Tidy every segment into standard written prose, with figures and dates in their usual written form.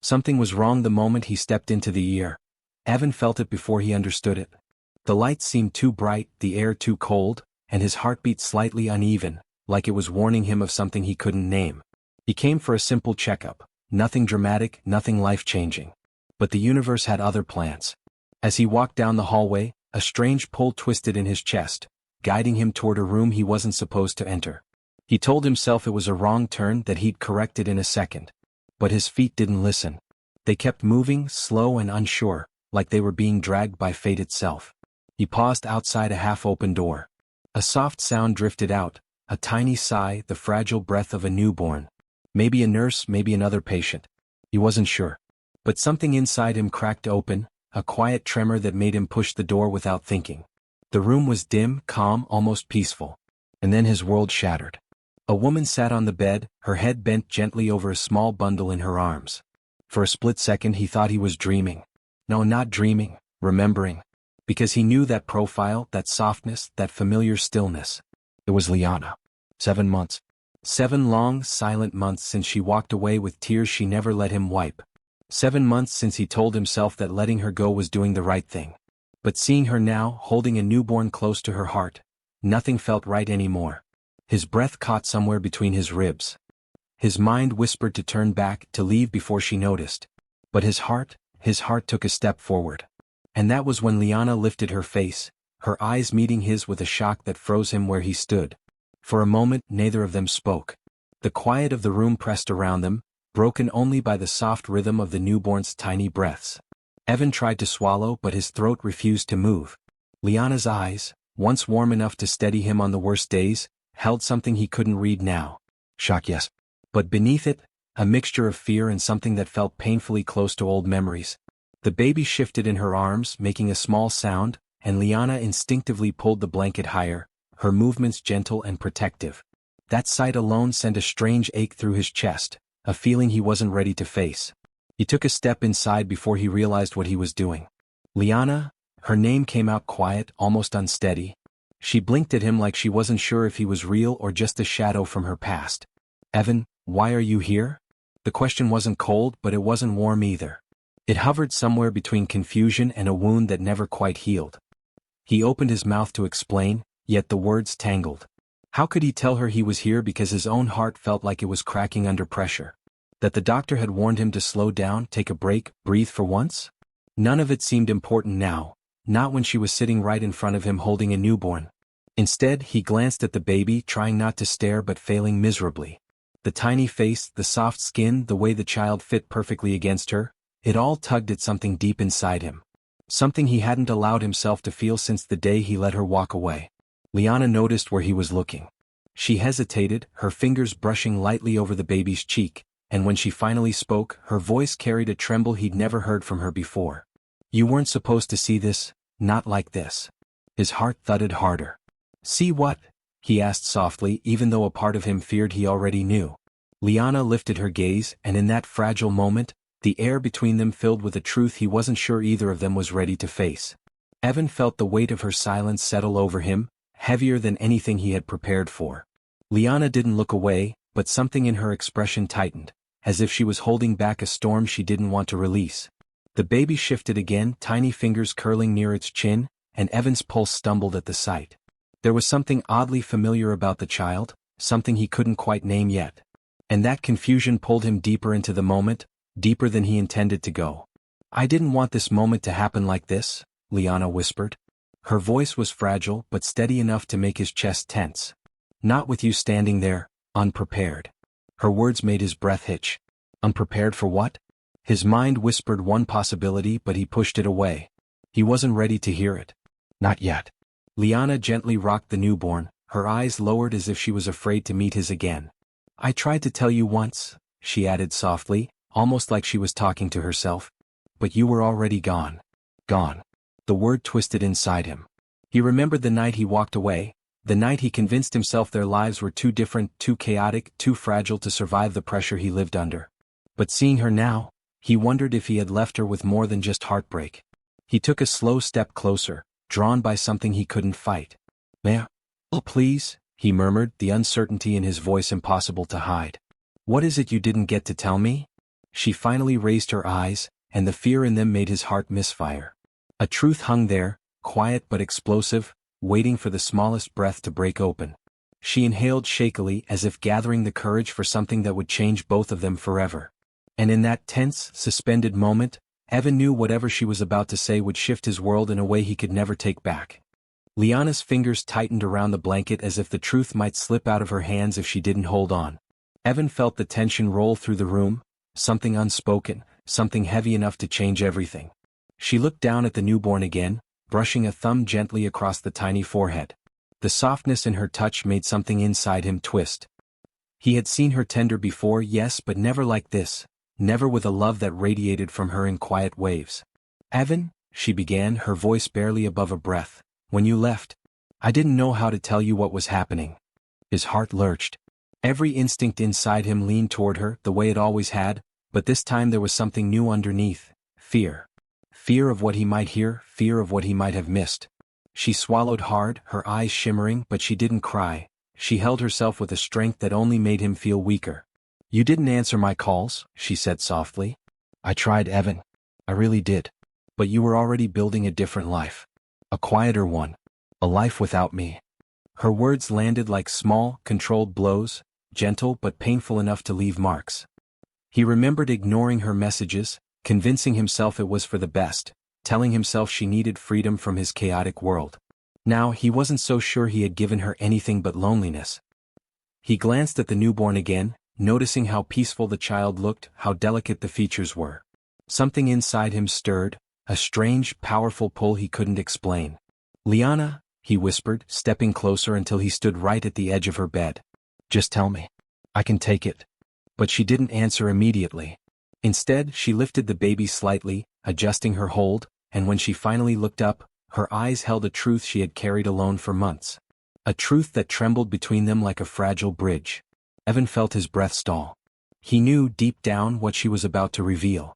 Something was wrong the moment he stepped into the ER. Evan felt it before he understood it. The lights seemed too bright, the air too cold, and his heartbeat slightly uneven, like it was warning him of something he couldn't name. He came for a simple checkup, nothing dramatic, nothing life-changing. But the universe had other plans. As he walked down the hallway, a strange pull twisted in his chest, guiding him toward a room he wasn't supposed to enter. He told himself it was a wrong turn that he'd correct it in a second. But his feet didn't listen. They kept moving, slow and unsure, like they were being dragged by fate itself. He paused outside a half-open door. A soft sound drifted out, a tiny sigh, the fragile breath of a newborn. Maybe a nurse, maybe another patient. He wasn't sure. But something inside him cracked open, a quiet tremor that made him push the door without thinking. The room was dim, calm, almost peaceful. And then his world shattered. A woman sat on the bed, her head bent gently over a small bundle in her arms. For a split second he thought he was dreaming. No, not dreaming, remembering. Because he knew that profile, that softness, that familiar stillness. It was Liana. 7 months. 7 long, silent months since she walked away with tears she never let him wipe. 7 months since he told himself that letting her go was doing the right thing. But seeing her now, holding a newborn close to her heart, nothing felt right anymore. His breath caught somewhere between his ribs. His mind whispered to turn back, to leave before she noticed. But his heart took a step forward. And that was when Liana lifted her face, her eyes meeting his with a shock that froze him where he stood. For a moment, neither of them spoke. The quiet of the room pressed around them, broken only by the soft rhythm of the newborn's tiny breaths. Evan tried to swallow, but his throat refused to move. Liana's eyes, once warm enough to steady him on the worst days, held something he couldn't read now. Shock, yes. But beneath it, a mixture of fear and something that felt painfully close to old memories. The baby shifted in her arms, making a small sound, and Liana instinctively pulled the blanket higher, her movements gentle and protective. That sight alone sent a strange ache through his chest, a feeling he wasn't ready to face. He took a step inside before he realized what he was doing. Liana, her name came out quiet, almost unsteady. She blinked at him like she wasn't sure if he was real or just a shadow from her past. Evan, why are you here? The question wasn't cold, but it wasn't warm either. It hovered somewhere between confusion and a wound that never quite healed. He opened his mouth to explain, yet the words tangled. How could he tell her he was here because his own heart felt like it was cracking under pressure? That the doctor had warned him to slow down, take a break, breathe for once? None of it seemed important now, not when she was sitting right in front of him holding a newborn. Instead, he glanced at the baby, trying not to stare but failing miserably. The tiny face, the soft skin, the way the child fit perfectly against her, it all tugged at something deep inside him. Something he hadn't allowed himself to feel since the day he let her walk away. Liana noticed where he was looking. She hesitated, her fingers brushing lightly over the baby's cheek, and when she finally spoke, her voice carried a tremble he'd never heard from her before. You weren't supposed to see this, not like this. His heart thudded harder. See what? He asked softly, even though a part of him feared he already knew. Liana lifted her gaze, and in that fragile moment, the air between them filled with a truth he wasn't sure either of them was ready to face. Evan felt the weight of her silence settle over him, heavier than anything he had prepared for. Liana didn't look away, but something in her expression tightened, as if she was holding back a storm she didn't want to release. The baby shifted again, tiny fingers curling near its chin, and Evan's pulse stumbled at the sight. There was something oddly familiar about the child, something he couldn't quite name yet. And that confusion pulled him deeper into the moment, deeper than he intended to go. I didn't want this moment to happen like this, Liana whispered. Her voice was fragile but steady enough to make his chest tense. Not with you standing there, unprepared. Her words made his breath hitch. Unprepared for what? His mind whispered one possibility, but he pushed it away. He wasn't ready to hear it. Not yet. Liana gently rocked the newborn, her eyes lowered as if she was afraid to meet his again. I tried to tell you once, she added softly, almost like she was talking to herself. But you were already gone. Gone. The word twisted inside him. He remembered the night he walked away, the night he convinced himself their lives were too different, too chaotic, too fragile to survive the pressure he lived under. But seeing her now, he wondered if he had left her with more than just heartbreak. He took a slow step closer, drawn by something he couldn't fight. May I? Oh, please, he murmured, the uncertainty in his voice impossible to hide. What is it you didn't get to tell me? She finally raised her eyes, and the fear in them made his heart misfire. A truth hung there, quiet but explosive, waiting for the smallest breath to break open. She inhaled shakily as if gathering the courage for something that would change both of them forever. And in that tense, suspended moment, Evan knew whatever she was about to say would shift his world in a way he could never take back. Liana's fingers tightened around the blanket as if the truth might slip out of her hands if she didn't hold on. Evan felt the tension roll through the room, something unspoken, something heavy enough to change everything. She looked down at the newborn again, brushing a thumb gently across the tiny forehead. The softness in her touch made something inside him twist. He had seen her tender before, yes, but never like this, never with a love that radiated from her in quiet waves. "Evan," she began, her voice barely above a breath, "when you left, I didn't know how to tell you what was happening." His heart lurched. Every instinct inside him leaned toward her, the way it always had, but this time there was something new underneath: fear. Fear of what he might hear, fear of what he might have missed. She swallowed hard, her eyes shimmering, but she didn't cry. She held herself with a strength that only made him feel weaker. "You didn't answer my calls," she said softly. "I tried, Evan. I really did. But you were already building a different life. A quieter one. A life without me." Her words landed like small, controlled blows, gentle but painful enough to leave marks. He remembered ignoring her messages, convincing himself it was for the best, telling himself she needed freedom from his chaotic world. Now he wasn't so sure he had given her anything but loneliness. He glanced at the newborn again, noticing how peaceful the child looked, how delicate the features were. Something inside him stirred, a strange, powerful pull he couldn't explain. "Liana," he whispered, stepping closer until he stood right at the edge of her bed. "Just tell me. I can take it." But she didn't answer immediately. Instead, she lifted the baby slightly, adjusting her hold, and when she finally looked up, her eyes held a truth she had carried alone for months. A truth that trembled between them like a fragile bridge. Evan felt his breath stall. He knew deep down what she was about to reveal.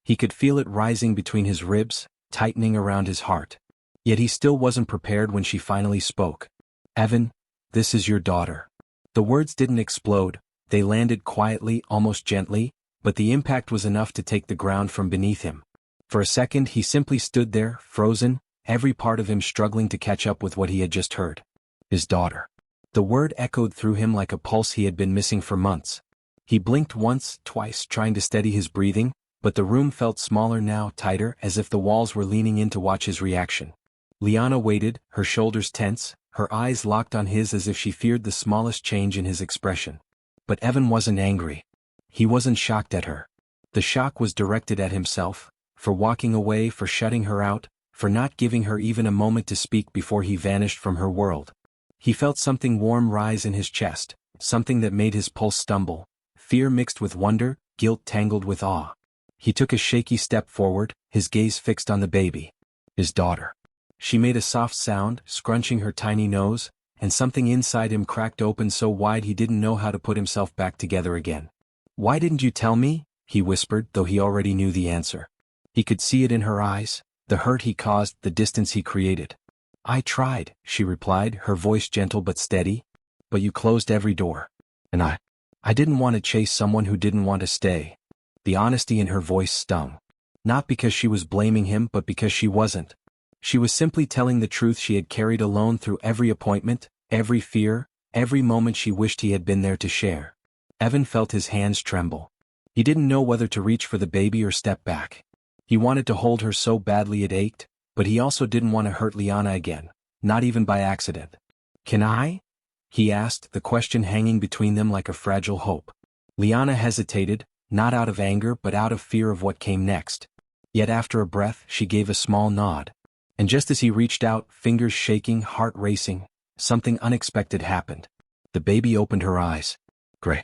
He could feel it rising between his ribs, tightening around his heart. Yet he still wasn't prepared when she finally spoke. "Evan, this is your daughter." The words didn't explode, they landed quietly, almost gently, but the impact was enough to take the ground from beneath him. For a second he simply stood there, frozen, every part of him struggling to catch up with what he had just heard. His daughter. The word echoed through him like a pulse he had been missing for months. He blinked once, twice, trying to steady his breathing, but the room felt smaller now, tighter, as if the walls were leaning in to watch his reaction. Liana waited, her shoulders tense, her eyes locked on his as if she feared the smallest change in his expression. But Evan wasn't angry. He wasn't shocked at her. The shock was directed at himself, for walking away, for shutting her out, for not giving her even a moment to speak before he vanished from her world. He felt something warm rise in his chest, something that made his pulse stumble, fear mixed with wonder, guilt tangled with awe. He took a shaky step forward, his gaze fixed on the baby. His daughter. She made a soft sound, scrunching her tiny nose, and something inside him cracked open so wide he didn't know how to put himself back together again. "Why didn't you tell me?" he whispered, though he already knew the answer. He could see it in her eyes, the hurt he caused, the distance he created. "I tried," she replied, her voice gentle but steady. "But you closed every door. And I didn't want to chase someone who didn't want to stay." The honesty in her voice stung. Not because she was blaming him, but because she wasn't. She was simply telling the truth she had carried alone through every appointment, every fear, every moment she wished he had been there to share. Evan felt his hands tremble. He didn't know whether to reach for the baby or step back. He wanted to hold her so badly it ached, but he also didn't want to hurt Liana again, not even by accident. "Can I?" he asked, the question hanging between them like a fragile hope. Liana hesitated, not out of anger but out of fear of what came next. Yet after a breath, she gave a small nod. And just as he reached out, fingers shaking, heart racing, something unexpected happened. The baby opened her eyes. Gray.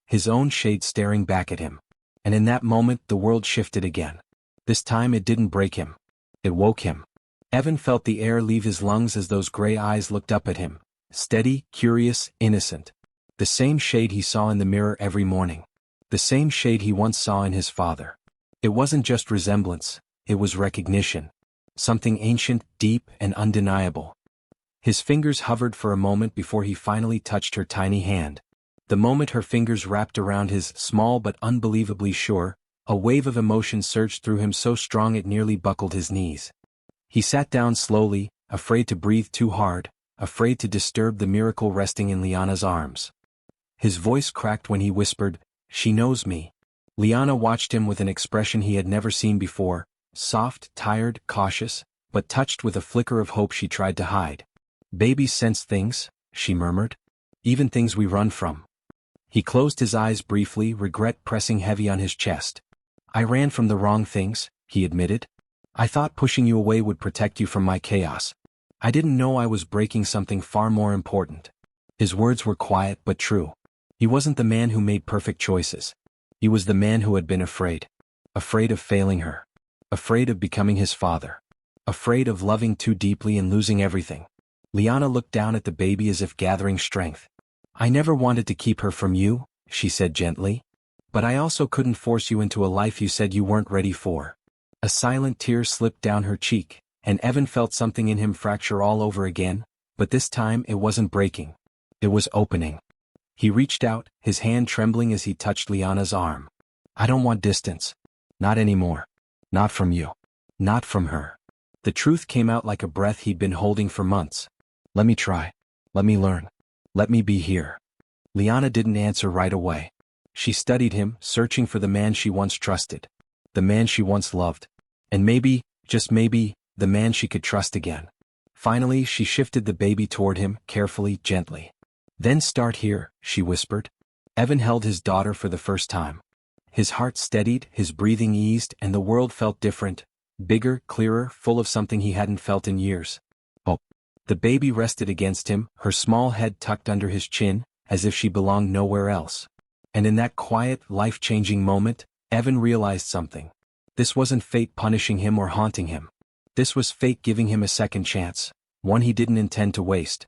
His own shade staring back at him. And in that moment the world shifted again. This time it didn't break him. It woke him. Evan felt the air leave his lungs as those gray eyes looked up at him. Steady, curious, innocent. The same shade he saw in the mirror every morning. The same shade he once saw in his father. It wasn't just resemblance, it was recognition. Something ancient, deep, and undeniable. His fingers hovered for a moment before he finally touched her tiny hand. The moment her fingers wrapped around his, small but unbelievably sure, A wave of emotion surged through him so strong it nearly buckled his knees. He sat down slowly, afraid to breathe too hard, afraid to disturb the miracle resting in Liana's arms. His voice cracked when he whispered, "She knows me." Liana watched him with an expression he had never seen before, soft, tired, cautious, but touched with a flicker of hope she tried to hide. "Babies sense things," she murmured. "Even things we run from." He closed his eyes briefly, regret pressing heavy on his chest. "I ran from the wrong things," he admitted. "I thought pushing you away would protect you from my chaos. I didn't know I was breaking something far more important." His words were quiet but true. He wasn't the man who made perfect choices. He was the man who had been afraid. Afraid of failing her. Afraid of becoming his father. Afraid of loving too deeply and losing everything. Liana looked down at the baby as if gathering strength. "I never wanted to keep her from you," she said gently. "But I also couldn't force you into a life you said you weren't ready for." A silent tear slipped down her cheek, and Evan felt something in him fracture all over again, but this time it wasn't breaking. It was opening. He reached out, his hand trembling as he touched Liana's arm. "I don't want distance. Not anymore. Not from you. Not from her." The truth came out like a breath he'd been holding for months. "Let me try. Let me learn. Let me be here." Liana didn't answer right away. She studied him, searching for the man she once trusted. The man she once loved. And maybe, just maybe, the man she could trust again. Finally, she shifted the baby toward him, carefully, gently. "Then start here," she whispered. Evan held his daughter for the first time. His heart steadied, his breathing eased, and the world felt different. Bigger, clearer, full of something he hadn't felt in years. Hope. The baby rested against him, her small head tucked under his chin, as if she belonged nowhere else. And in that quiet, life-changing moment, Evan realized something. This wasn't fate punishing him or haunting him. This was fate giving him a second chance, one he didn't intend to waste.